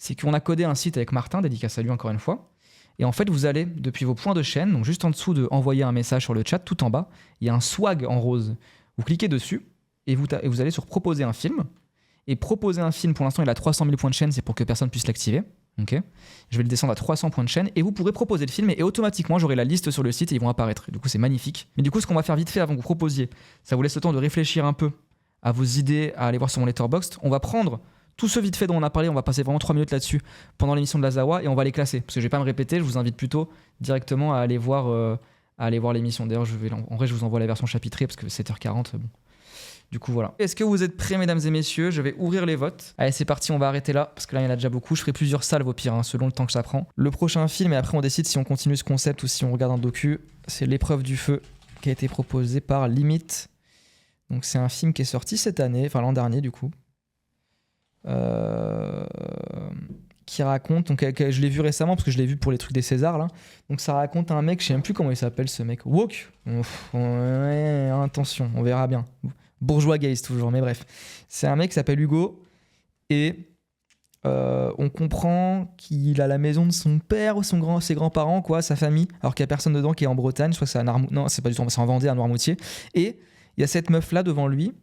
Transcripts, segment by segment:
c'est qu'on a codé un site avec Martin, dédicace à lui encore une fois. Et en fait, vous allez, depuis vos points de chaîne, donc juste en dessous de envoyer un message sur le chat, tout en bas, il y a un swag en rose. Vous cliquez dessus et vous allez sur proposer un film. Et proposer un film, pour l'instant, il a 300 000 points de chaîne, c'est pour que personne puisse l'activer. Okay. Je vais le descendre à 300 points de chaîne et vous pourrez proposer le film et automatiquement j'aurai la liste sur le site et ils vont apparaître. Du coup, c'est magnifique. Mais du coup, ce qu'on va faire vite fait avant que vous proposiez, ça vous laisse le temps de réfléchir un peu à vos idées, à aller voir sur mon Letterboxd. On va prendre tout ce vite fait dont on a parlé, on va passer vraiment 3 minutes là-dessus pendant l'émission de la Zawa et on va les classer. Parce que je vais pas me répéter, je vous invite plutôt directement à aller voir l'émission. D'ailleurs, en vrai, je vous envoie la version chapitrée parce que 7h40, bon. Du coup, voilà. Est-ce que vous êtes prêts, mesdames et messieurs? Je vais ouvrir les votes. Allez, c'est parti, on va arrêter là, parce que là, il y en a déjà beaucoup. Je ferai plusieurs salves au pire, selon le temps que ça prend. Le prochain film, et après, on décide si on continue ce concept ou si on regarde un docu, c'est L'épreuve du feu, qui a été proposé par Limite. Donc, c'est un film qui est sorti cette année, enfin l'an dernier, du coup. Qui raconte, donc je l'ai vu récemment, parce que je l'ai vu pour les trucs des Césars, là. Donc, ça raconte un mec, je sais même plus comment il s'appelle, ce mec. Woke. Ouais, attention, on verra bien. Bourgeois gaze toujours, mais bref. C'est un mec qui s'appelle Hugo et on comprend qu'il a la maison de son père ou ses grands-parents, quoi, sa famille, alors qu'il n'y a personne dedans qui est en Bretagne, je crois que c'est non, c'est pas du tout, c'est en Vendée, à Noirmoutier. Et il y a cette meuf-là devant lui,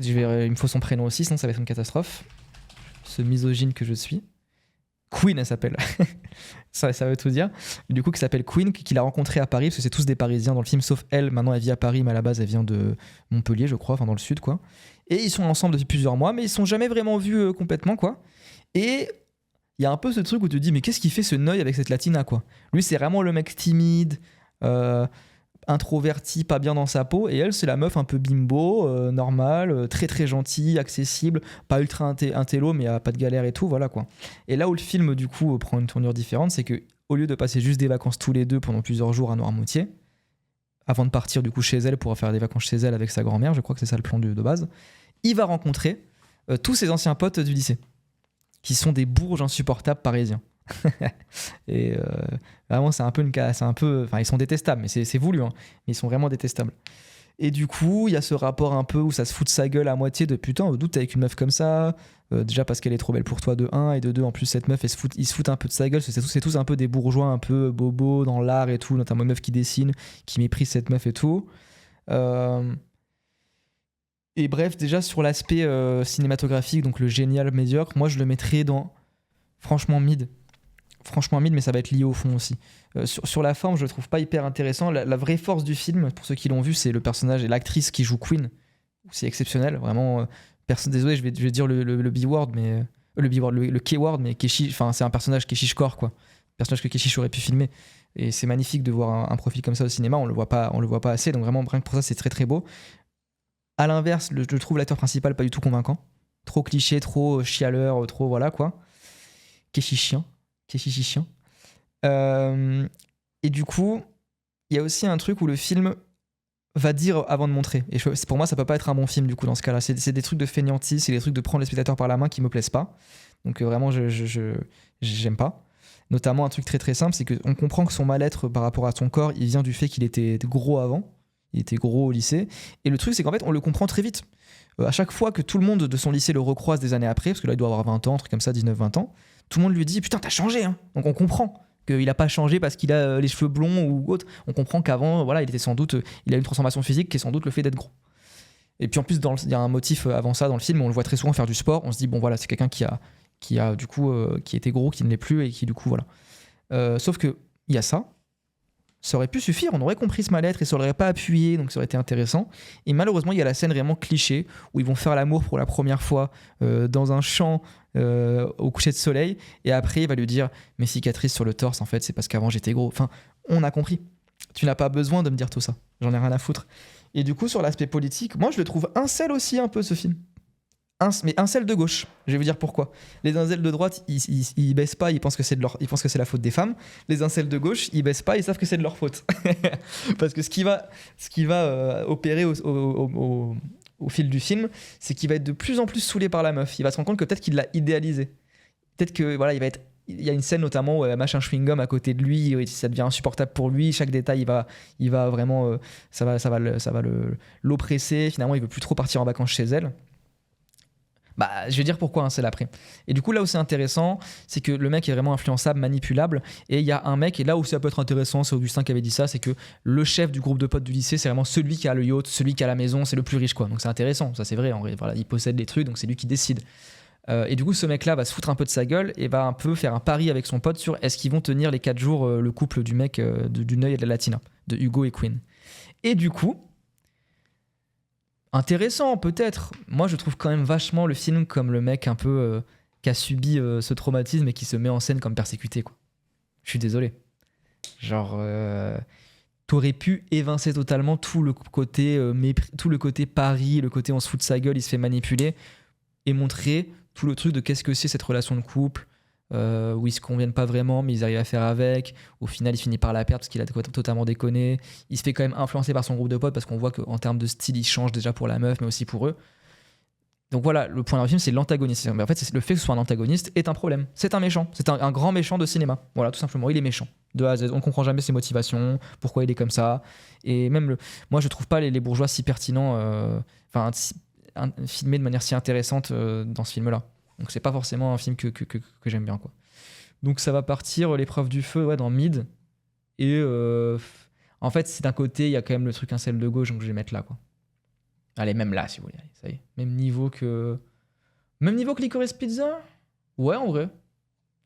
il me faut son prénom aussi, sinon ça va être une catastrophe. Ce misogyne que je suis. Queen, elle s'appelle. ça veut tout dire. Du coup, qui s'appelle Queen, qu'il a rencontré à Paris, parce que c'est tous des Parisiens dans le film, sauf elle. Maintenant, elle vit à Paris, mais à la base, elle vient de Montpellier, je crois, enfin dans le sud, quoi. Et ils sont ensemble depuis plusieurs mois, mais ils sont jamais vraiment vus complètement, quoi. Et il y a un peu ce truc où tu te dis, mais qu'est-ce qu'il fait ce Neuil avec cette Latina, quoi? Lui, c'est vraiment le mec timide, introverti, pas bien dans sa peau, et elle, c'est la meuf un peu bimbo, normale, très très gentille, accessible, pas ultra intello, mais pas de galère et tout, voilà quoi. Et là où le film du coup prend une tournure différente, c'est que au lieu de passer juste des vacances tous les deux pendant plusieurs jours à Noirmoutier, avant de partir du coup chez elle pour faire des vacances chez elle avec sa grand-mère, je crois que c'est ça le plan de base, il va rencontrer tous ses anciens potes du lycée, qui sont des bourges insupportables parisiens. Et vraiment c'est un peu enfin ils sont détestables, mais c'est voulu, hein. Mais ils sont vraiment détestables. Et du coup il y a ce rapport un peu où ça se fout de sa gueule à moitié de putain, doute avec une meuf comme ça, déjà parce qu'elle est trop belle pour toi de 1, et de 2 en plus cette meuf ils se foutent un peu de sa gueule, c'est tous un peu des bourgeois un peu bobos dans l'art et tout, notamment une meuf qui dessine, qui méprise cette meuf et tout. Et bref, déjà sur l'aspect cinématographique, donc le génial médiocre, moi je le mettrais dans franchement mid, mais ça va être lié au fond aussi. Sur la forme, je le trouve pas hyper intéressant. La vraie force du film, pour ceux qui l'ont vu, c'est le personnage et l'actrice qui joue Queen. C'est exceptionnel, vraiment. Désolé, je vais dire le B-word, mais le K-word, mais Keshi, enfin c'est un personnage Keshish-core, quoi. Personnage que Keshish aurait pu filmer. Et c'est magnifique de voir un profil comme ça au cinéma. On le voit pas assez, donc vraiment rien que pour ça, c'est très très beau. À l'inverse, je trouve l'acteur principal pas du tout convaincant. Trop cliché, trop chialeur, trop voilà quoi. Keshish chiant. Et du coup, il y a aussi un truc où le film va dire avant de montrer. Et pour moi, ça peut pas être un bon film du coup dans ce cas-là. C'est des trucs de fainéantise, c'est des trucs de prendre les spectateurs par la main qui me plaisent pas. Donc vraiment, j'aime pas. Notamment un truc très très simple, c'est qu'on comprend que son mal-être par rapport à son corps, il vient du fait qu'il était gros avant. Il était gros au lycée. Et le truc, c'est qu'en fait, on le comprend très vite. À chaque fois que tout le monde de son lycée le recroise des années après, parce que là, il doit avoir 20 ans, un truc comme ça, 19-20 ans, tout le monde lui dit « Putain, t'as changé, hein !» Donc on comprend qu'il a pas changé parce qu'il a les cheveux blonds ou autre. On comprend qu'avant, voilà, il a une transformation physique qui est sans doute le fait d'être gros. Et puis en plus, il y a un motif avant ça dans le film, on le voit très souvent faire du sport. On se dit, bon voilà, c'est quelqu'un qui a du coup, qui était gros, qui ne l'est plus et qui du coup, voilà. Sauf que il y a ça. Ça aurait pu suffire, on aurait compris ce mal-être et ça l'aurait pas appuyé, donc ça aurait été intéressant. Et malheureusement, il y a la scène vraiment cliché où ils vont faire l'amour pour la première fois dans un champ au coucher de soleil, et après il va lui dire mes cicatrices sur le torse, en fait, c'est parce qu'avant j'étais gros. Enfin, on a compris. Tu n'as pas besoin de me dire tout ça. J'en ai rien à foutre. Et du coup, sur l'aspect politique, moi je le trouve incel aussi un peu ce film. Mais incel de gauche, je vais vous dire pourquoi. Les incels de droite, ils baissent pas, ils pensent que c'est la faute des femmes. Les incels de gauche, ils baissent pas, ils savent que c'est de leur faute. Parce que ce qui va opérer au fil du film, c'est qu'il va être de plus en plus saoulé par la meuf. Il va se rendre compte que peut-être qu'il l'a idéalisée. Peut-être que voilà, il y a une scène notamment où elle mâche un chewing-gum à côté de lui, et ça devient insupportable pour lui. Chaque détail, il va vraiment, ça va l'oppresser. Finalement, il veut plus trop partir en vacances chez elle. Bah, je vais dire pourquoi, hein, c'est l'après. Et du coup, là où c'est intéressant, c'est que le mec est vraiment influençable, manipulable. Et il y a un mec, et là où ça peut être intéressant, c'est Augustin qui avait dit ça, c'est que le chef du groupe de potes du lycée, c'est vraiment celui qui a le yacht, celui qui a la maison, c'est le plus riche, quoi. Donc c'est intéressant, ça c'est vrai. En vrai, voilà, il possède les trucs, donc c'est lui qui décide. Et du coup, ce mec-là va se foutre un peu de sa gueule et va un peu faire un pari avec son pote sur est-ce qu'ils vont tenir les 4 jours, le couple du mec du Neuil et de la Latina, de Hugo et Quinn. Et du coup, intéressant peut-être. Moi, je trouve quand même vachement le film comme le mec un peu qui a subi ce traumatisme et qui se met en scène comme persécuté, quoi. Je suis désolé. Genre, t'aurais pu évincer totalement tout le côté tout le côté pari, le côté on se fout de sa gueule, il se fait manipuler, et montrer tout le truc de qu'est-ce que c'est cette relation de couple, où ils se conviennent pas vraiment, mais ils arrivent à faire avec. Au final, il finit par la perdre parce qu'il a totalement déconné. Il se fait quand même influencer par son groupe de potes parce qu'on voit qu'en termes de style, il change déjà pour la meuf, mais aussi pour eux. Donc voilà, le point d'un film, c'est l'antagoniste. Mais en fait, le fait que ce soit un antagoniste est un problème. C'est un méchant. C'est un grand méchant de cinéma. Voilà, tout simplement. Il est méchant. De A à Z. On comprend jamais ses motivations, pourquoi il est comme ça. Et même, moi, je trouve pas les bourgeois si pertinents, filmés de manière si intéressante dans ce film-là. Donc c'est pas forcément un film que j'aime bien, quoi. Donc ça va partir l'épreuve du feu, ouais, dans Mid. Et en fait, si d'un côté il y a quand même le truc un sel de gauche, donc je vais mettre là, quoi. Allez, même là, si vous voulez. Allez, ça y est. Même niveau que Licorice Pizza. Ouais, en vrai.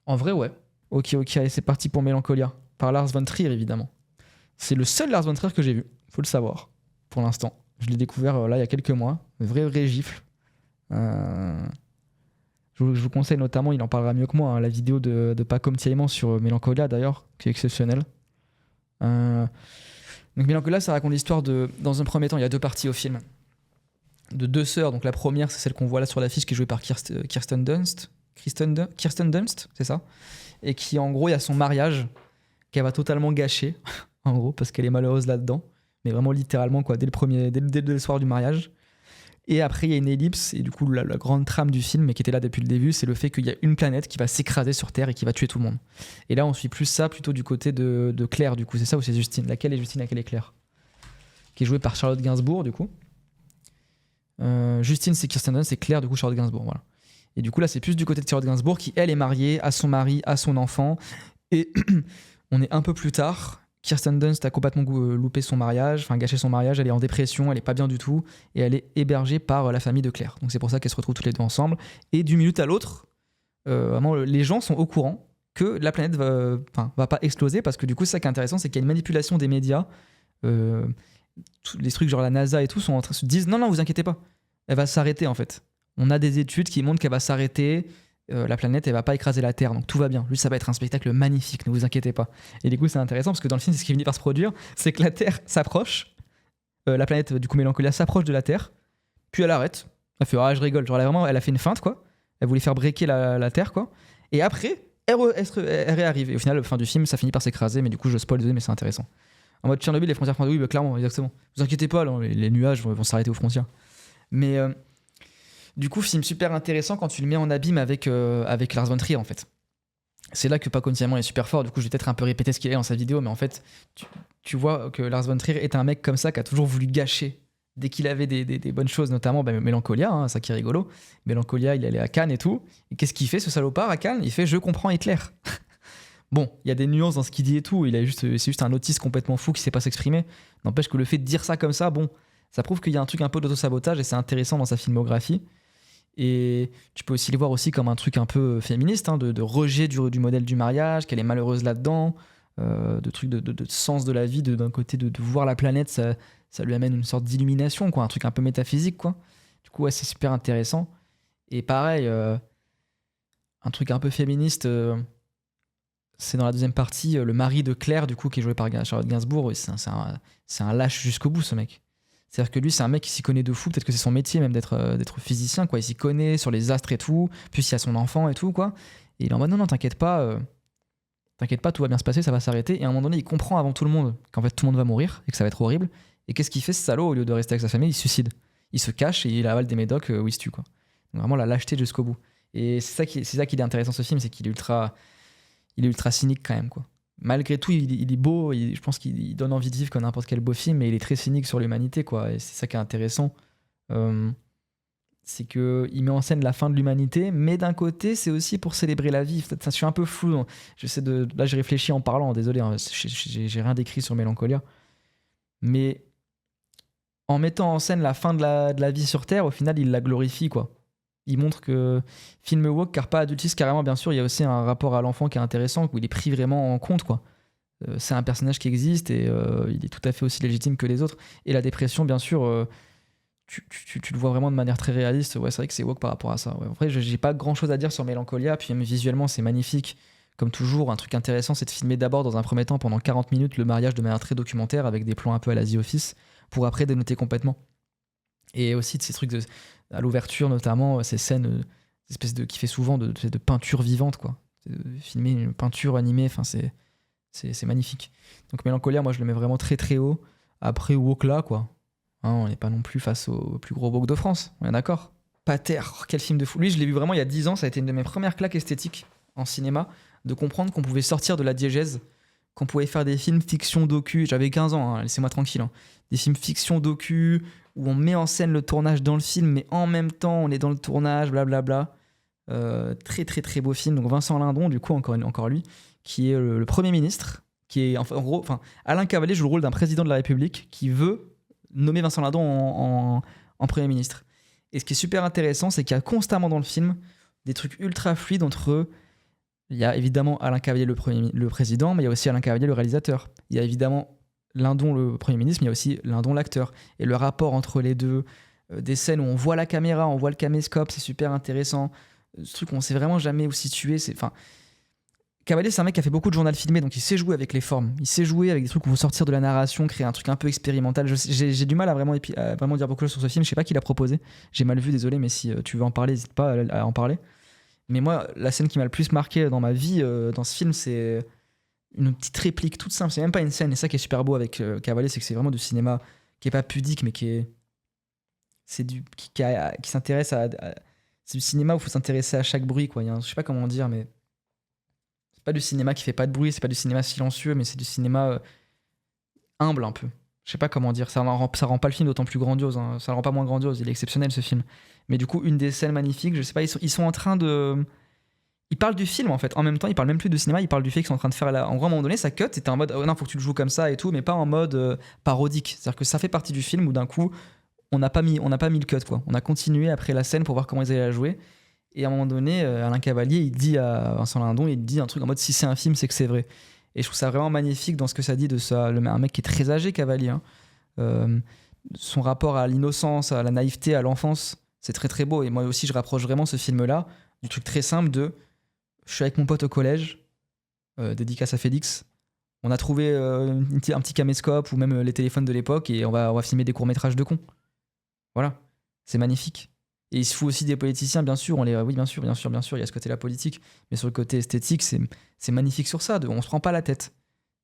En vrai, ouais. Ok, allez, c'est parti pour Mélancolia. Par Lars von Trier, évidemment. C'est le seul Lars von Trier que j'ai vu. Faut le savoir. Pour l'instant. Je l'ai découvert là il y a quelques mois. Vrai gifle. Je vous conseille notamment, il en parlera mieux que moi, hein, la vidéo de Pacom Thiaïman sur Mélancolia d'ailleurs, qui est exceptionnelle. Donc Mélancolia, ça raconte l'histoire de... Dans un premier temps, il y a 2 parties au film. De 2 sœurs. Donc la première, c'est celle qu'on voit là sur l'affiche, qui est jouée par Kirsten Dunst. Kirsten Dunst, c'est ça. Et qui, en gros, il y a son mariage qu'elle va totalement gâcher, en gros, parce qu'elle est malheureuse là-dedans. Mais vraiment littéralement, quoi, dès le soir du mariage. Et après, il y a une ellipse, et du coup, la grande trame du film, mais qui était là depuis le début, c'est le fait qu'il y a une planète qui va s'écraser sur Terre et qui va tuer tout le monde. Et là, on suit plus ça plutôt du côté de Claire, du coup. C'est ça ou c'est Justine? Laquelle est Justine, laquelle est Claire? Qui est jouée par Charlotte Gainsbourg, du coup. Justine, c'est Kirsten Dunst, c'est Claire, du coup, Charlotte Gainsbourg, voilà. Et du coup, là, c'est plus du côté de Charlotte Gainsbourg, qui, elle, est mariée à son mari, à son enfant. Et on est un peu plus tard. Kirsten Dunst a complètement loupé son mariage, enfin gâché son mariage, elle est en dépression, elle est pas bien du tout, et elle est hébergée par la famille de Claire. Donc c'est pour ça qu'elles se retrouvent toutes les deux ensemble. Et d'une minute à l'autre, vraiment, les gens sont au courant que la planète va pas exploser, parce que du coup, c'est ça qui est intéressant, c'est qu'il y a une manipulation des médias. Les trucs genre la NASA et tout se disent non, vous inquiétez pas, elle va s'arrêter en fait. On a des études qui montrent qu'elle va s'arrêter. La planète, elle va pas écraser la Terre, donc tout va bien. Lui, ça va être un spectacle magnifique, ne vous inquiétez pas. Et du coup, c'est intéressant parce que dans le film, c'est ce qui finit par se produire, c'est que la Terre s'approche, la planète, du coup, Mélancolia s'approche de la Terre, puis elle arrête. Elle fait je rigole, genre elle a fait une feinte, quoi. Elle voulait faire breaker la Terre, quoi. Et après, elle réarrive. Et au final, la fin du film, ça finit par s'écraser, mais du coup, je spoil mais c'est intéressant. En mode Tchernobyl, les frontières oui, bah, clairement, exactement. Vous inquiétez pas, là, les nuages vont s'arrêter aux frontières. Mais du coup, film super intéressant quand tu le mets en abîme avec Lars von Trier, en fait. C'est là que Paco Thiaïman est super fort. Du coup, je vais peut-être un peu répéter ce qu'il est dans sa vidéo, mais en fait, tu vois que Lars von Trier est un mec comme ça qui a toujours voulu gâcher dès qu'il avait des bonnes choses, notamment Mélancolia, hein, ça qui est rigolo. Mélancolia, il allait à Cannes et tout. Et qu'est-ce qu'il fait, ce salopard, à Cannes? Il fait « Je comprends Hitler ». Bon, il y a des nuances dans ce qu'il dit et tout. C'est juste un autiste complètement fou qui sait pas s'exprimer. N'empêche que le fait de dire ça comme ça, bon, ça prouve qu'il y a un truc un peu d'autosabotage et c'est intéressant dans sa filmographie. Et tu peux aussi les voir aussi comme un truc un peu féministe, hein, de rejet du modèle du mariage, qu'elle est malheureuse là-dedans, de trucs de sens de la vie, d'un côté de voir la planète, ça lui amène une sorte d'illumination, quoi, un truc un peu métaphysique, quoi. Du coup, ouais, c'est super intéressant. Et pareil, un truc un peu féministe, c'est dans la deuxième partie, le mari de Claire, du coup, qui est joué par Charlotte Gainsbourg, c'est un lâche jusqu'au bout, ce mec. C'est-à-dire que lui, c'est un mec qui s'y connaît de fou. Peut-être que c'est son métier même d'être physicien, quoi. Il s'y connaît sur les astres et tout. Puis il y a son enfant et tout, quoi. Et il est en mode non, t'inquiète pas, tout va bien se passer, ça va s'arrêter. Et à un moment donné, il comprend avant tout le monde qu'en fait tout le monde va mourir et que ça va être horrible. Et qu'est-ce qu'il fait, ce salaud? Au lieu de rester avec sa famille, il se suicide. Il se cache et il avale des médocs où il se tue, quoi. Donc vraiment la lâcheté jusqu'au bout. Et c'est ça qui est intéressant, ce film, c'est qu'il est ultra cynique quand même, quoi. Malgré tout, il est beau, je pense qu'il donne envie de vivre comme n'importe quel beau film, mais il est très cynique sur l'humanité, quoi. Et c'est ça qui est intéressant. c'est qu'il met en scène la fin de l'humanité, mais d'un côté, c'est aussi pour célébrer la vie. Ça, je suis un peu flou. Hein. Là, j'ai réfléchi en parlant, désolé, hein, j'ai rien décrit sur Mélancolia. Mais en mettant en scène la fin de la vie sur Terre, au final, il la glorifie, quoi. Il montre que film woke, car pas adultiste, carrément, bien sûr, il y a aussi un rapport à l'enfant qui est intéressant, où il est pris vraiment en compte, quoi. C'est un personnage qui existe et il est tout à fait aussi légitime que les autres. Et la dépression, bien sûr, tu le vois vraiment de manière très réaliste. Ouais, c'est vrai que c'est woke par rapport à ça. Ouais. En vrai, j'ai pas grand chose à dire sur Mélancolia, puis même visuellement, c'est magnifique. Comme toujours, un truc intéressant, c'est de filmer d'abord, dans un premier temps, pendant 40 minutes, le mariage de manière très documentaire, avec des plans un peu à la The Office, pour après dénoter complètement. Et aussi de ces trucs à l'ouverture, notamment, ces scènes qui fait souvent de peinture vivante, quoi. Filmer une peinture animée, enfin, c'est magnifique. Donc Mélancolia, moi, je le mets vraiment très très haut. Après, woke là, quoi. Hein, on n'est pas non plus face au plus gros woke de France, on est d'accord. Pater, quel film de fou. Lui, je l'ai vu vraiment il y a 10 ans, ça a été une de mes premières claques esthétiques en cinéma, de comprendre qu'on pouvait sortir de la diégèse, qu'on pouvait faire des films fiction docu. J'avais 15 ans, hein, laissez-moi tranquille. Hein. Des films fiction docu, où on met en scène le tournage dans le film, mais en même temps, on est dans le tournage, blablabla. Très très très beau film. Donc Vincent Lindon, du coup, encore lui, qui est le Premier ministre, qui est, en gros, Alain Cavalier joue le rôle d'un président de la République qui veut nommer Vincent Lindon en Premier ministre. Et ce qui est super intéressant, c'est qu'il y a constamment dans le film des trucs ultra fluides entre eux. Il y a évidemment Alain Cavalier, le président, mais il y a aussi Alain Cavalier, le réalisateur. Il y a évidemment Lindon, le Premier ministre, mais il y a aussi Lindon, l'acteur. Et le rapport entre les deux, des scènes où on voit la caméra, on voit le caméscope, c'est super intéressant. Ce truc, on sait vraiment jamais où situer. Cavalier, c'est un mec qui a fait beaucoup de journal filmé, donc il sait jouer avec les formes. Il sait jouer avec des trucs où vous sortir de la narration, créer un truc un peu expérimental. J'ai du mal à vraiment dire beaucoup de choses sur ce film. Je sais pas qui l'a proposé. J'ai mal vu, désolé, mais si tu veux en parler, n'hésite pas à en parler. Mais moi, la scène qui m'a le plus marqué dans ma vie, dans ce film, c'est une petite réplique toute simple. C'est même pas une scène. Et ça qui est super beau avec Cavalier, c'est que c'est vraiment du cinéma qui est pas pudique, mais qui s'intéresse à c'est du cinéma où il faut s'intéresser à chaque bruit, quoi. Je sais pas comment dire, mais c'est pas du cinéma qui fait pas de bruit, c'est pas du cinéma silencieux, mais c'est du cinéma humble un peu. Je sais pas comment dire, ça rend pas le film d'autant plus grandiose, hein. Ça le rend pas moins grandiose, il est exceptionnel ce film. Mais du coup, une des scènes magnifiques, je sais pas, ils sont en train de... Ils parlent du film en fait, en même temps, ils parlent même plus de cinéma, ils parlent du fait qu'ils sont en train de faire en gros, à un moment donné, ça cut, c'était en mode, oh non, faut que tu le joues comme ça et tout, mais pas en mode parodique. C'est-à-dire que ça fait partie du film où d'un coup, on n'a pas mis le cut, quoi. On a continué après la scène pour voir comment ils allaient la jouer. Et à un moment donné, Alain Cavalier, il dit à Vincent Lindon, il dit un truc en mode, si c'est un film, c'est que c'est vrai. Et je trouve ça vraiment magnifique dans ce que ça dit de ça. Un mec qui est très âgé, Cavalier. Hein. Son rapport à l'innocence, à la naïveté, à l'enfance, c'est très très beau. Et moi aussi, je rapproche vraiment ce film-là du truc très simple de je suis avec mon pote au collège, dédicace à Félix. On a trouvé un petit caméscope ou même les téléphones de l'époque et on va filmer des courts-métrages de cons. Voilà, c'est magnifique. Et il se fout aussi des politiciens, bien sûr. Oui, bien sûr, il y a ce côté-là politique. Mais sur le côté esthétique, c'est magnifique sur ça. On se prend pas la tête.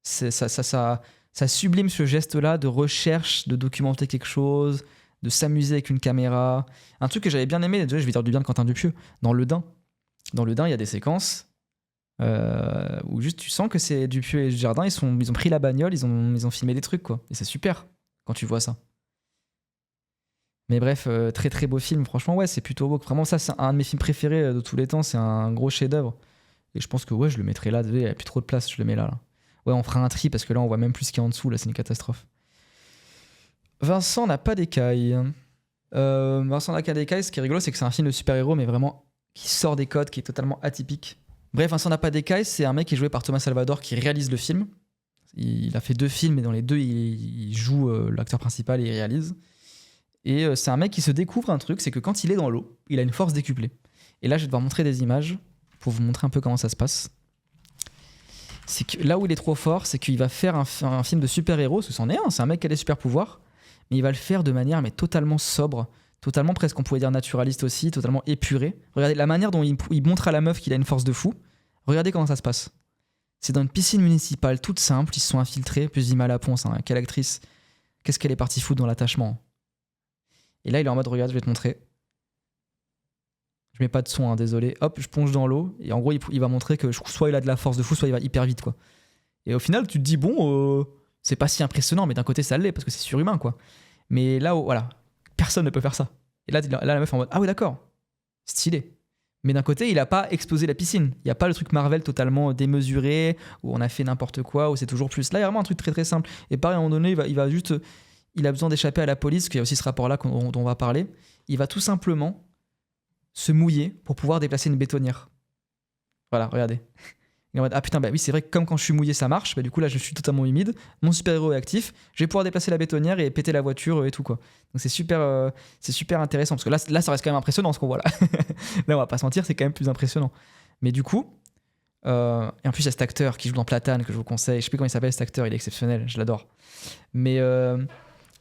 Ça sublime ce geste-là de recherche, de documenter quelque chose, de s'amuser avec une caméra. Un truc que j'avais bien aimé, déjà, je vais dire du bien de Quentin Dupieux, dans Le Dain. Dans Le Dain, il y a des séquences où juste tu sens que c'est Dupieux et Dujardin, ils ont pris la bagnole, ils ont filmé des trucs, quoi. Et c'est super quand tu vois ça. Mais bref, très très beau film. Franchement, ouais, c'est plutôt beau. Vraiment, ça, c'est un de mes films préférés de tous les temps. C'est un gros chef-d'œuvre. Et je pense que ouais, je le mettrai là. Il n'y a plus trop de place, je le mets là. Ouais, on fera un tri parce que là, on voit même plus ce qu'il y a en dessous. Là, c'est une catastrophe. Vincent n'a pas d'écailles. Vincent n'a pas d'écailles. Ce qui est rigolo, c'est que c'est un film de super-héros, mais vraiment qui sort des codes, qui est totalement atypique. Bref, Vincent n'a pas d'écailles. C'est un mec qui est joué par Thomas Salvador qui réalise le film. Il a fait 2 films, et dans les 2, il joue l'acteur principal et il réalise. Et c'est un mec qui se découvre un truc, c'est que quand il est dans l'eau, il a une force décuplée. Et là, je vais devoir montrer des images pour vous montrer un peu comment ça se passe. C'est que là où il est trop fort, c'est qu'il va faire un film de super-héros, parce que c'en est un, c'est un mec qui a des super-pouvoirs, mais il va le faire de manière totalement sobre, totalement presque, on pourrait dire naturaliste aussi, totalement épuré. Regardez la manière dont il montre à la meuf qu'il a une force de fou. Regardez comment ça se passe. C'est dans une piscine municipale toute simple, ils se sont infiltrés, plus Zima Laponce, hein, quelle actrice, qu'est-ce qu'elle est partie foutre dans l'attachement. Et là, il est en mode, regarde, je vais te montrer. Je mets pas de son, hein, désolé. Hop, je plonge dans l'eau. Et en gros, il va montrer que soit il a de la force de fou, soit il va hyper vite, quoi. Et au final, tu te dis, bon, c'est pas si impressionnant, mais d'un côté, ça l'est, parce que c'est surhumain, quoi. Mais là, voilà, personne ne peut faire ça. Et là, la meuf est en mode, ah oui, d'accord, stylé. Mais d'un côté, il a pas explosé la piscine. Il n'y a pas le truc Marvel totalement démesuré, où on a fait n'importe quoi, où c'est toujours plus. Là, il y a vraiment un truc très très simple. Et pareil, à un moment donné, il va juste. Il a besoin d'échapper à la police, parce qu'il y a aussi ce rapport-là dont on va parler. Il va tout simplement se mouiller pour pouvoir déplacer une bétonnière. Voilà, regardez. Il est en mode, ah putain, bah oui, c'est vrai que comme quand je suis mouillé, ça marche. Bah, du coup, là, je suis totalement humide. Mon super-héros est actif. Je vais pouvoir déplacer la bétonnière et péter la voiture et tout, quoi. Donc, c'est super intéressant. Parce que là, ça reste quand même impressionnant ce qu'on voit là. Là, on va pas se mentir, c'est quand même plus impressionnant. Mais du coup, et en plus, il y a cet acteur qui joue dans Platane que je vous conseille. Je sais plus comment il s'appelle cet acteur, il est exceptionnel, je l'adore. Mais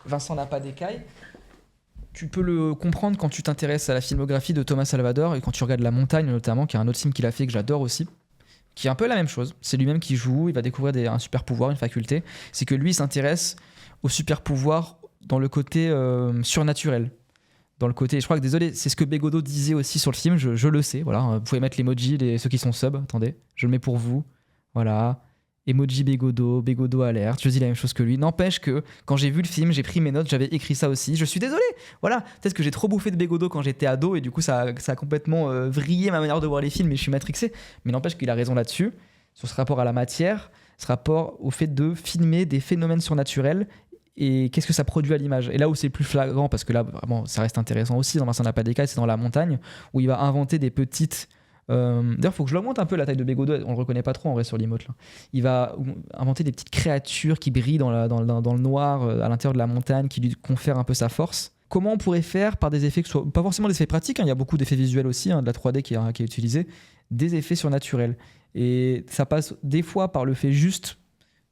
Vincent Lapadécaille, tu peux le comprendre quand tu t'intéresses à la filmographie de Thomas Salvador et quand tu regardes La Montagne notamment, qui est un autre film qu'il a fait que j'adore aussi, qui est un peu la même chose. C'est lui-même qui joue, il va découvrir un super pouvoir, une faculté. C'est que lui, il s'intéresse au super pouvoir dans le côté surnaturel. Dans le côté, je crois que, désolé, c'est ce que Bégodeau disait aussi sur le film, je le sais, voilà. Vous pouvez mettre l'emoji, ceux qui sont sub, attendez, je le mets pour vous. Voilà. Emoji Bégodeau alerte, je dis la même chose que lui. N'empêche que quand j'ai vu le film, j'ai pris mes notes, j'avais écrit ça aussi. Je suis désolé, voilà. Peut-être que j'ai trop bouffé de Bégodeau quand j'étais ado et du coup ça a complètement vrillé ma manière de voir les films et je suis matrixé. Mais n'empêche qu'il a raison là-dessus, sur ce rapport à la matière, ce rapport au fait de filmer des phénomènes surnaturels et qu'est-ce que ça produit à l'image. Et là où c'est plus flagrant, parce que là vraiment ça reste intéressant aussi dans Vincent Lapadécaille, c'est dans La Montagne, où il va inventer des petites... D'ailleurs, il faut que je l'augmente un peu la taille de Bégodeau, on le reconnaît pas trop en vrai sur l'emote là. Il va inventer des petites créatures qui brillent dans le noir à l'intérieur de la montagne, qui lui confèrent un peu sa force. Comment on pourrait faire par des effets, que ce soit, pas forcément des effets pratiques, il y a beaucoup d'effets visuels aussi, de la 3D qui est utilisée, des effets surnaturels. Et ça passe des fois par le fait juste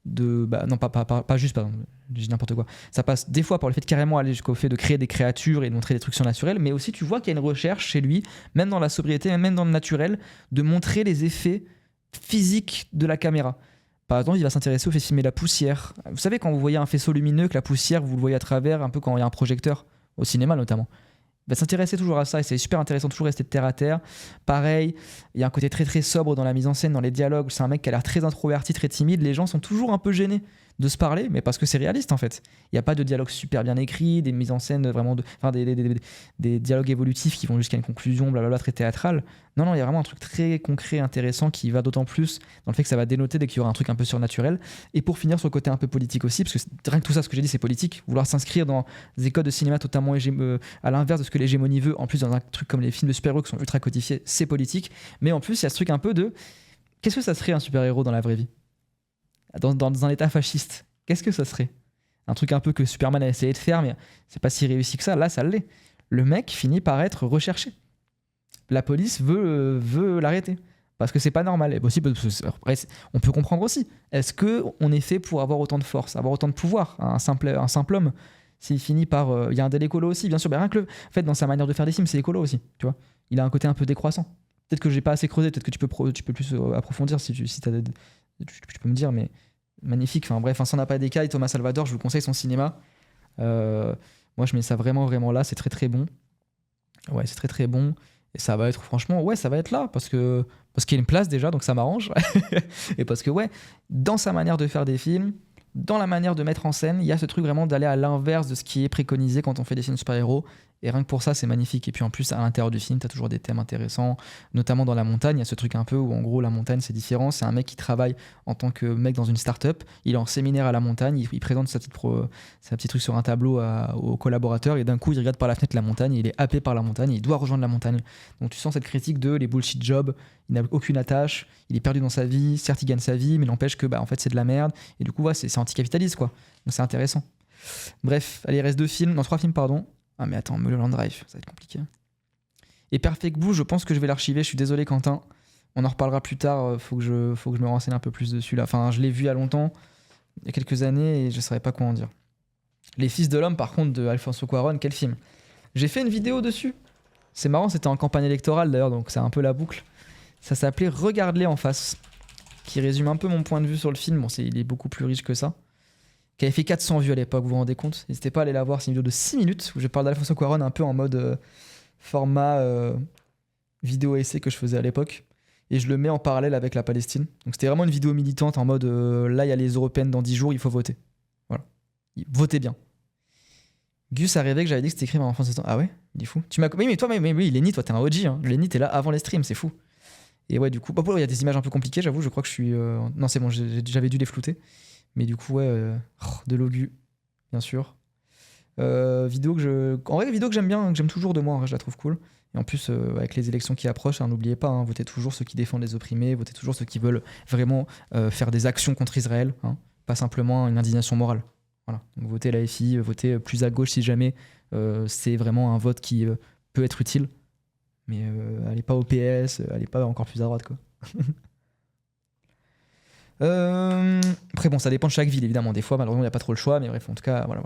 de... non, pas juste, pardon, je dis n'importe quoi. Ça passe des fois par le fait de carrément aller jusqu'au fait de créer des créatures et de montrer des trucs surnaturels, mais aussi tu vois qu'il y a une recherche chez lui, même dans la sobriété, même dans le naturel, de montrer les effets physiques de la caméra. Par exemple, il va s'intéresser au fait de filmer la poussière. Vous savez, quand vous voyez un faisceau lumineux, que la poussière, vous le voyez à travers, un peu quand il y a un projecteur, au cinéma notamment. Il va s'intéresser toujours à ça et c'est super intéressant, toujours rester de terre à terre. Pareil, il y a un côté très très sobre dans la mise en scène, dans les dialogues. C'est un mec qui a l'air très introverti, très timide. Les gens sont toujours un peu gênés de se parler, mais parce que c'est réaliste en fait. Il n'y a pas de dialogue super bien écrit, des mises en scène vraiment des dialogues évolutifs qui vont jusqu'à une conclusion, blablabla, très théâtrale. Non, il y a vraiment un truc très concret, intéressant qui va d'autant plus dans le fait que ça va dénoter dès qu'il y aura un truc un peu surnaturel. Et pour finir sur le côté un peu politique aussi, parce que rien que tout ça, ce que j'ai dit, c'est politique. Vouloir s'inscrire dans des codes de cinéma totalement à l'inverse de ce que l'hégémonie veut, en plus dans un truc comme les films de super-héros qui sont ultra codifiés, c'est politique. Mais en plus, il y a ce truc un peu de qu'est-ce que ça serait un super-héros dans la vraie vie ? Dans un état fasciste, qu'est-ce que ça serait ? Un truc un peu que Superman a essayé de faire, mais c'est pas si réussi que ça. Là, ça l'est. Le mec finit par être recherché. La police veut l'arrêter. Parce que c'est pas normal. Et aussi, après, on peut comprendre aussi. Est-ce qu'on est fait pour avoir autant de force, avoir autant de pouvoir ? Un simple homme, s'il finit par... Il y a un délai écolo aussi, bien sûr. Mais rien que en fait, dans sa manière de faire des films, c'est écolo aussi. Tu vois, il a un côté un peu décroissant. Peut-être que j'ai pas assez creusé, peut-être que tu peux plus approfondir si t'as tu peux me dire, mais magnifique. Enfin bref, Vincent Lapadécaille, Thomas Salvador, je vous conseille son cinéma. Moi, je mets ça vraiment, vraiment là. C'est très, très bon. Ouais, c'est très, très bon. Et ça va être, franchement, ouais, ça va être là. Parce qu'il y a une place déjà, donc ça m'arrange. Et parce que, ouais, dans sa manière de faire des films, dans la manière de mettre en scène, il y a ce truc vraiment d'aller à l'inverse de ce qui est préconisé quand on fait des films super-héros. Et rien que pour ça, c'est magnifique. Et puis en plus, à l'intérieur du film, tu as toujours des thèmes intéressants, notamment dans La Montagne. Il y a ce truc un peu où, en gros, La Montagne, c'est différent. C'est un mec qui travaille en tant que mec dans une start-up. Il est en séminaire à La Montagne. Il présente sa petite truc sur un tableau aux collaborateurs. Et d'un coup, il regarde par la fenêtre la montagne. Et il est happé par la montagne. Et il doit rejoindre la montagne. Donc tu sens cette critique de les bullshit jobs. Il n'a aucune attache. Il est perdu dans sa vie. Certes, il gagne sa vie, mais n'empêche que, en fait, c'est de la merde. Et du coup, ouais, c'est anticapitaliste, quoi. Donc c'est intéressant. Bref, allez, il reste 3 films, pardon. Ah mais attends, Mulholland Drive, ça va être compliqué. Et Perfect Blue, je pense que je vais l'archiver, je suis désolé Quentin. On en reparlera plus tard, faut que je me renseigne un peu plus dessus là. Enfin, je l'ai vu il y a longtemps, il y a quelques années, et je ne saurais pas quoi en dire. Les Fils de l'Homme, par contre, de Alfonso Cuarón, quel film. J'ai fait une vidéo dessus. C'est marrant, c'était en campagne électorale d'ailleurs, donc c'est un peu la boucle. Ça s'appelait Regarde-les en face, qui résume un peu mon point de vue sur le film. Bon, il est beaucoup plus riche que ça. Qui avait fait 400 vues à l'époque, vous vous rendez compte ? N'hésitez pas à aller la voir, c'est une vidéo de 6 minutes où je parle d'Alfonso Cuarón un peu en mode format vidéo essai que je faisais à l'époque. Et je le mets en parallèle avec la Palestine. Donc c'était vraiment une vidéo militante en mode là il y a les européennes dans 10 jours, il faut voter. Voilà. Votez bien. Gus a rêvé que j'avais dit que c'était écrit par un français. Ah ouais, il est fou. Oui, mais toi, mais oui, Lenny, toi, t'es un OG. Hein. Lenny, t'es là avant les streams, c'est fou. Et ouais, du coup, il y a des images un peu compliquées, j'avoue. Je crois que je suis. Non, c'est bon, j'avais dû les flouter. Mais du coup, ouais, de Logu, bien sûr. Vidéo en vrai, vidéo que j'aime bien, que j'aime toujours de moi, en vrai, je la trouve cool. Et en plus, avec les élections qui approchent, hein, n'oubliez pas, hein, votez toujours ceux qui défendent les opprimés, votez toujours ceux qui veulent vraiment faire des actions contre Israël, hein, pas simplement une indignation morale. Voilà. Donc votez la FI, votez plus à gauche si jamais c'est vraiment un vote qui peut être utile. Mais allez pas au PS, allez pas encore plus à droite, quoi. Après, bon, ça dépend de chaque ville, évidemment. Des fois, malheureusement, il n'y a pas trop le choix, mais bref, en tout cas, voilà.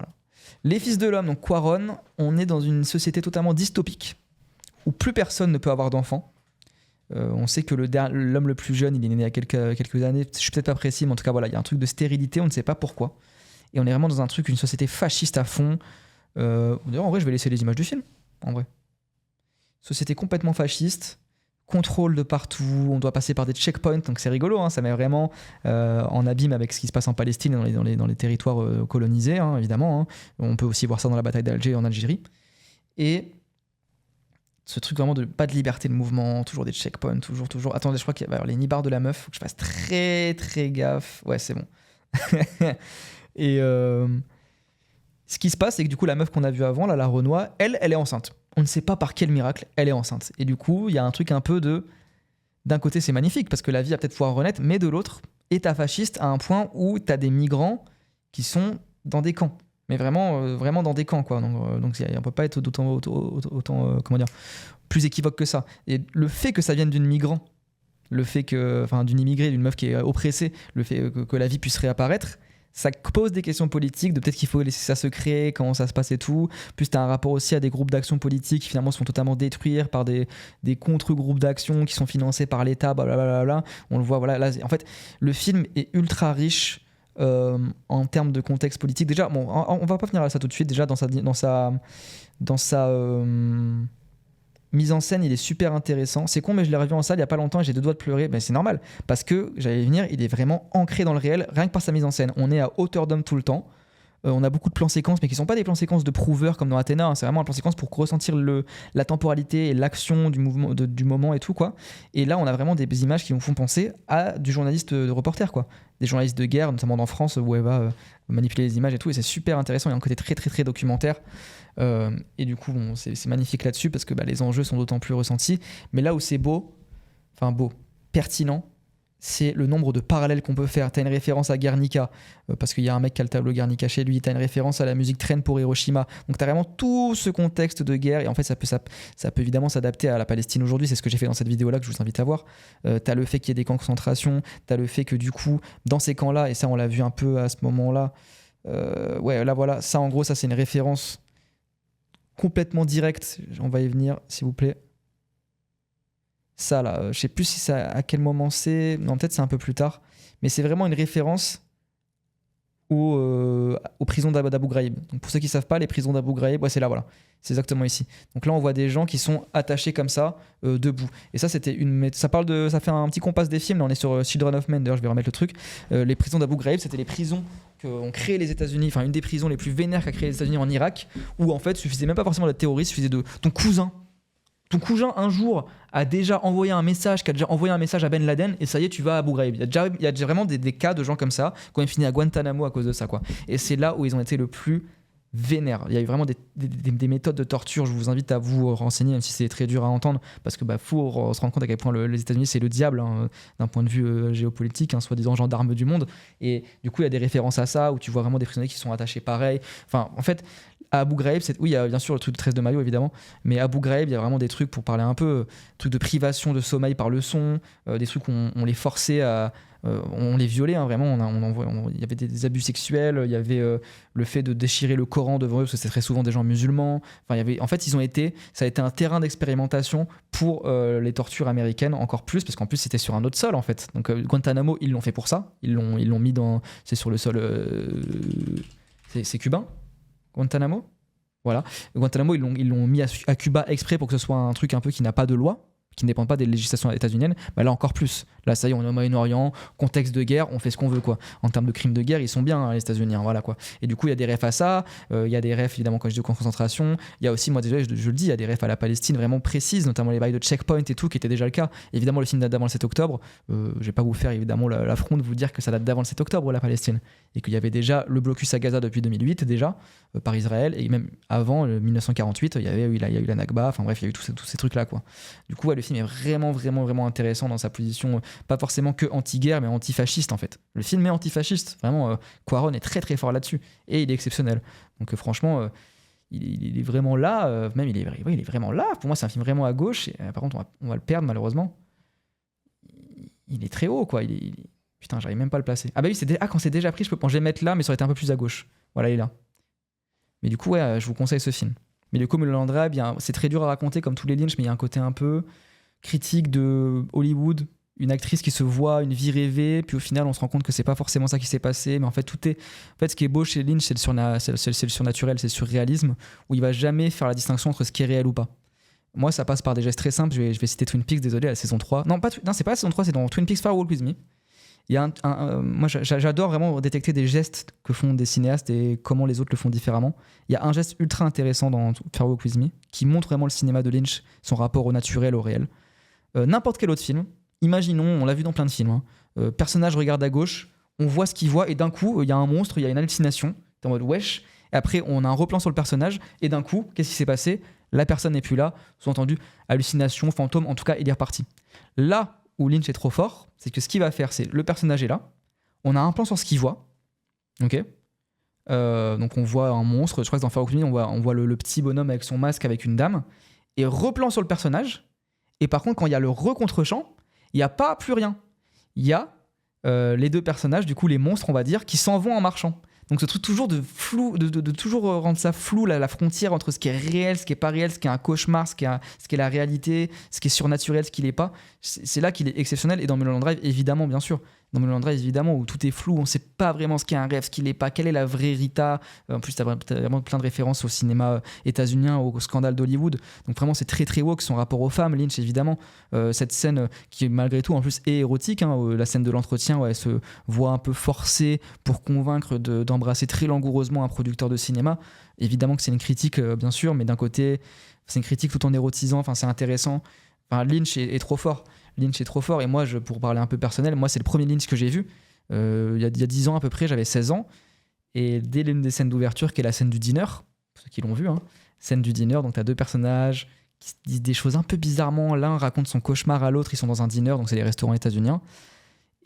Les Fils de l'Homme, donc Quaron, on est dans une société totalement dystopique où plus personne ne peut avoir d'enfants. On sait que l'homme le plus jeune, il est né il y a quelques années, je suis peut-être pas précis, mais en tout cas, voilà, il y a un truc de stérilité, on ne sait pas pourquoi. Et on est vraiment dans un truc, une société fasciste à fond. D'ailleurs, en vrai, je vais laisser les images du film, en vrai. Société complètement fasciste, contrôle de partout, on doit passer par des checkpoints, donc c'est rigolo, hein, ça met vraiment en abîme avec ce qui se passe en Palestine et dans les territoires colonisés, hein, évidemment. Hein. On peut aussi voir ça dans la bataille d'Alger en Algérie. Et ce truc vraiment de pas de liberté de mouvement, toujours des checkpoints, toujours. Attendez, je crois qu'il va y avoir les nibards de la meuf, faut que je fasse très très gaffe. Ouais, c'est bon. Et ce qui se passe, c'est que du coup, la meuf qu'on a vue avant, là, la Renoir, elle est enceinte. On ne sait pas par quel miracle elle est enceinte. Et du coup, il y a un truc un peu de... D'un côté, c'est magnifique, parce que la vie va peut-être pouvoir renaître, mais de l'autre, État fasciste à un point où tu as des migrants qui sont dans des camps. Mais vraiment dans des camps, quoi. Donc on ne peut pas être autant comment dire, plus équivoque que ça. Et le fait que ça vienne d'une migrant, d'une immigrée, d'une meuf qui est oppressée, le fait que la vie puisse réapparaître, ça pose des questions politiques, de peut-être qu'il faut laisser ça se créer, comment ça se passe et tout. Plus tu as un rapport aussi à des groupes d'action politiques qui finalement se font totalement détruire par des contre-groupes d'action qui sont financés par l'État, blablabla. On le voit, voilà. Là, en fait, le film est ultra riche en termes de contexte politique. Déjà, bon, on va pas venir à ça tout de suite. Déjà, dans sa mise en scène, il est super intéressant. C'est con, mais je l'ai revu en salle il y a pas longtemps et j'ai deux doigts de pleurer. Mais c'est normal, parce que j'allais venir, il est vraiment ancré dans le réel, rien que par sa mise en scène. On est à hauteur d'homme tout le temps. On a beaucoup de plans séquences, mais qui sont pas des plans séquences de prouveurs comme dans Athéna. Hein. C'est vraiment un plan séquence pour ressentir la temporalité et l'action du mouvement, du moment et tout, quoi. Et là, on a vraiment des images qui nous font penser à du journaliste de reporter, quoi. Des journalistes de guerre, notamment en France, où elle va manipuler les images et tout. Et c'est super intéressant. Il y a un côté très, très, très documentaire. Et du coup, bon, c'est magnifique là-dessus parce que les enjeux sont d'autant plus ressentis. Mais là où c'est beau, pertinent, c'est le nombre de parallèles qu'on peut faire. T'as une référence à Guernica, parce qu'il y a un mec qui a le tableau Guernica chez lui. T'as une référence à la musique Train pour Hiroshima. Donc t'as vraiment tout ce contexte de guerre. Et en fait, ça peut évidemment s'adapter à la Palestine aujourd'hui. C'est ce que j'ai fait dans cette vidéo-là que je vous invite à voir. T'as le fait qu'il y ait des camps de concentration. T'as le fait que du coup, dans ces camps-là, et ça on l'a vu un peu à ce moment-là, là voilà, ça en gros, ça c'est une référence complètement directe. On va y venir, s'il vous plaît. Ça là, je sais plus si ça, à quel moment c'est, non peut-être c'est un peu plus tard, mais c'est vraiment une référence aux prisons d'Abu Ghraib. Donc pour ceux qui savent pas, les prisons d'Abu Ghraib, c'est là, voilà, c'est exactement ici. Donc là on voit des gens qui sont attachés comme ça, debout. Et ça c'était ça fait un petit compas des films. Là on est sur Children of Men. D'ailleurs je vais remettre le truc. Les prisons d'Abu Ghraib, c'était les prisons qu'ont créé les États-Unis, enfin une des prisons les plus vénères qu'a créé les États-Unis en Irak, où en fait suffisait même pas forcément d'être terroriste, suffisait de ton cousin un jour a déjà envoyé un message, à Ben Laden, et ça y est, tu vas à Abu Ghraib. Il y a déjà vraiment des cas de gens comme ça qui ont fini à Guantanamo à cause de ça, quoi. Et c'est là où ils ont été le plus vénères. Il y a eu vraiment des méthodes de torture. Je vous invite à vous renseigner, même si c'est très dur à entendre, parce que faut se rendre compte à quel point les États-Unis c'est le diable, hein, d'un point de vue géopolitique, hein, soi-disant gendarme du monde. Et du coup, il y a des références à ça où tu vois vraiment des prisonniers qui sont attachés pareil. Enfin, en fait, à Abu Ghraib, oui, il y a bien sûr le truc de 13 de Mayo évidemment, mais à Abu Ghraib, il y a vraiment des trucs pour parler un peu, trucs de privation de sommeil par le son, des trucs où on les forçait à. On les violait, hein, vraiment. Il y avait des abus sexuels, il y avait le fait de déchirer le Coran devant eux, parce que c'est très souvent des gens musulmans. Enfin, en fait, ça a été un terrain d'expérimentation pour les tortures américaines, encore plus, parce qu'en plus, c'était sur un autre sol, en fait. Donc, Guantanamo, ils l'ont fait pour ça. Ils l'ont mis dans. C'est sur le sol. C'est cubain, Guantanamo. Voilà. Guantanamo, ils l'ont mis à Cuba exprès pour que ce soit un truc un peu qui n'a pas de loi, qui ne dépendent pas des législations états-uniennes. Là encore plus, Là, ça y est, on est au Moyen-Orient, contexte de guerre, on fait ce qu'on veut, quoi. En termes de crimes de guerre, ils sont bien, hein, les États-Unis, hein, voilà, quoi. Et du coup, il y a des refs à ça, il y a des refs, évidemment, quand je dis concentration, il y a aussi, moi, désolé, je le dis, il y a des refs à la Palestine vraiment précises, notamment les bails de checkpoint et tout, qui étaient déjà le cas. Évidemment, le film date d'avant le 7 octobre. Je vais pas vous faire, évidemment, l'affront de vous dire que ça date d'avant le 7 octobre, la Palestine. Et qu'il y avait déjà le blocus à Gaza depuis 2008, déjà, par Israël, et même avant, 1948, il y a eu la Nakba, enfin bref, il y a eu tous ces trucs-là, quoi. Du coup, ouais, le film est vraiment, vraiment, vraiment intéressant dans sa position, pas forcément que anti-guerre, mais antifasciste, en fait. Le film est antifasciste, vraiment, Cuarón est très, très fort là-dessus, et il est exceptionnel. Donc, franchement, il est vraiment là, même il est vraiment là. Pour moi, c'est un film vraiment à gauche, et, par contre, on va le perdre, malheureusement. Il est très haut, quoi. Putain, j'arrive même pas à le placer. Ah bah oui, quand c'est déjà pris, je vais le mettre là, mais ça aurait été un peu plus à gauche. Voilà, il est là. Mais du coup, ouais, je vous conseille ce film. Mais le Mulholland Drive, c'est très dur à raconter comme tous les Lynch, mais il y a un côté un peu critique de Hollywood, une actrice qui se voit une vie rêvée, puis au final on se rend compte que c'est pas forcément ça qui s'est passé, mais en fait ce qui est beau chez Lynch, c'est le surnaturel, c'est le surréalisme, où il va jamais faire la distinction entre ce qui est réel ou pas. Moi, ça passe par des gestes très simples. Je vais citer Twin Peaks, désolé, la saison 3. Non, c'est pas la saison 3, c'est dans Twin Peaks Fire Walk With Me. Il y a moi, j'adore vraiment détecter des gestes que font des cinéastes et comment les autres le font différemment. Il y a un geste ultra intéressant dans Fire Walk With Me qui montre vraiment le cinéma de Lynch, son rapport au naturel, au réel. N'importe quel autre film, imaginons, on l'a vu dans plein de films, personnage regarde à gauche, on voit ce qu'il voit et d'un coup, il y a un monstre, il y a une hallucination, t'es en mode wesh, et après on a un replan sur le personnage et d'un coup, qu'est-ce qui s'est passé ? La personne n'est plus là, sous-entendu, hallucination, fantôme, en tout cas, il est reparti. Là où Lynch est trop fort, c'est que ce qu'il va faire, c'est le personnage est là, on a un plan sur ce qu'il voit, ok ? Donc on voit un monstre, je crois que dans Fire Walk With Me, on voit le petit bonhomme avec son masque avec une dame, et replan sur le personnage, et par contre, quand il y a le re-contre-champ, il n'y a pas plus rien. Il y a les deux personnages, du coup les monstres, on va dire, qui s'en vont en marchant. Donc ce truc toujours de flou, de toujours rendre ça flou, la frontière entre ce qui est réel, ce qui est pas réel, ce qui est un cauchemar, ce qui est la réalité, ce qui est surnaturel, ce qui l'est pas. C'est là qu'il est exceptionnel. Et dans Mulholland Drive, évidemment, bien sûr. Dans Mulholland Drive, évidemment, où tout est flou, on sait pas vraiment ce qui est un rêve, ce qui l'est pas, quelle est la vraie Rita. En plus, t'as vraiment plein de références au cinéma états-unien, au scandale d'Hollywood. Donc vraiment, c'est très très woke son rapport aux femmes. Lynch, évidemment, cette scène qui malgré tout en plus est érotique, la scène de l'entretien où elle se voit un peu forcée pour convaincre d'embrasser très langoureusement un producteur de cinéma. Évidemment que c'est une critique, bien sûr, mais d'un côté, c'est une critique tout en érotisant. Enfin, c'est intéressant. Enfin, Lynch est trop fort. Lynch est trop fort. Et moi, pour parler un peu personnel, moi, c'est le premier Lynch que j'ai vu. Il y a 10 ans à peu près, j'avais 16 ans. Et dès l'une des scènes d'ouverture, qui est la scène du dîner, pour ceux qui l'ont vu, scène du dîner, donc tu as deux personnages qui se disent des choses un peu bizarrement. L'un raconte son cauchemar à l'autre, ils sont dans un dîner, donc c'est les restaurants états-uniens.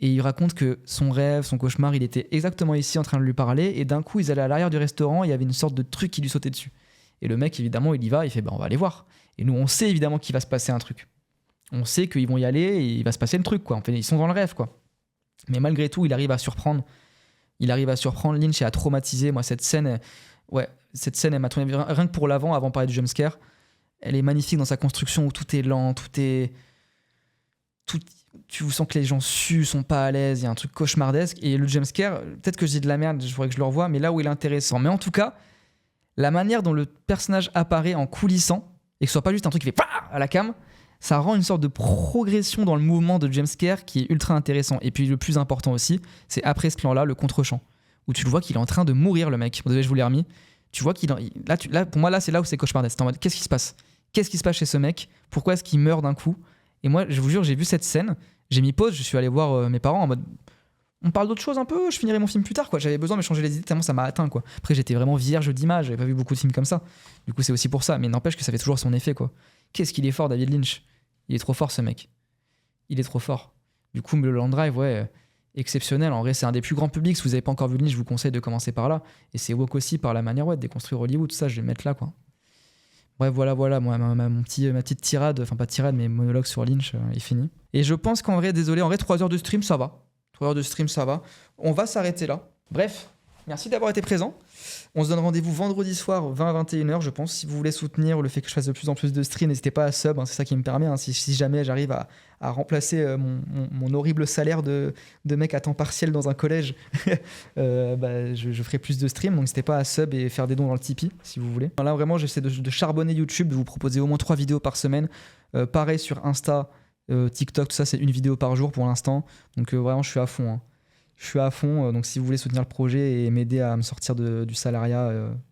Et il raconte que son rêve, son cauchemar, il était exactement ici en train de lui parler. Et d'un coup, ils allaient à l'arrière du restaurant, il y avait une sorte de truc qui lui sautait dessus. Et le mec, évidemment, il y va, il fait on va aller voir. Et nous, on sait évidemment qu'il va se passer un truc. On sait qu'ils vont y aller et il va se passer le truc, quoi. Enfin, ils sont dans le rêve, quoi. Mais malgré tout, il arrive à surprendre. Lynch et à traumatiser. Moi, cette scène, elle m'a tourné. Rien que pour avant de parler du jumpscare, elle est magnifique dans sa construction où tout est lent, tu sens que les gens suent, sont pas à l'aise, il y a un truc cauchemardesque. Et le jumpscare, peut-être que je dis de la merde, je voudrais que je le revoie, mais là où il est intéressant. Mais en tout cas, la manière dont le personnage apparaît en coulissant, et que ce soit pas juste un truc qui fait à la cam, ça rend une sorte de progression dans le mouvement de jumpscare qui est ultra intéressant. Et puis le plus important aussi, c'est après ce plan-là, le contre-champ, où tu le vois qu'il est en train de mourir, le mec. Désolé, je vous l'ai remis. Tu vois là, pour moi, là, c'est là où c'est cauchemardesque. C'est en mode, qu'est-ce qui se passe ? Qu'est-ce qui se passe chez ce mec ? Pourquoi est-ce qu'il meurt d'un coup ? Et moi, je vous jure, j'ai vu cette scène, j'ai mis pause, je suis allé voir mes parents en mode, on parle d'autre chose un peu, je finirai mon film plus tard, quoi. J'avais besoin de changer les idées tellement ça m'a atteint, quoi. Après, j'étais vraiment vierge d'images, j'avais pas vu beaucoup de films comme ça. Du coup, c'est aussi pour ça, mais n'empêche que ça fait toujours son effet, quoi. Qu'est-ce qu'il est fort, David Lynch. Il est trop fort, ce mec. Il est trop fort. Du coup, Mulholland Drive, exceptionnel. En vrai, c'est un des plus grands publics. Si vous n'avez pas encore vu Lynch, je vous conseille de commencer par là. Et c'est woke aussi par la manière de déconstruire Hollywood, tout ça, je vais le mettre là, quoi. Bref, voilà, moi, ma petite tirade, enfin pas tirade, mais monologue sur Lynch est fini. Et je pense qu'en vrai, 3 heures de stream, ça va. 3 heures de stream, ça va. On va s'arrêter là. Bref, merci d'avoir été présent. On se donne rendez-vous vendredi soir, 20-21h, je pense. Si vous voulez soutenir le fait que je fasse de plus en plus de streams, n'hésitez pas à sub, c'est ça qui me permet. Si jamais j'arrive à remplacer mon horrible salaire de mec à temps partiel dans un collège, je ferai plus de streams. Donc n'hésitez pas à sub et faire des dons dans le Tipeee, si vous voulez. Là, vraiment, j'essaie de charbonner YouTube, de vous proposer au moins 3 vidéos par semaine. Pareil sur Insta, TikTok, tout ça, c'est une vidéo par jour pour l'instant. Donc vraiment, je suis à fond, hein. Je suis à fond. Donc si vous voulez soutenir le projet et m'aider à me sortir du salariat,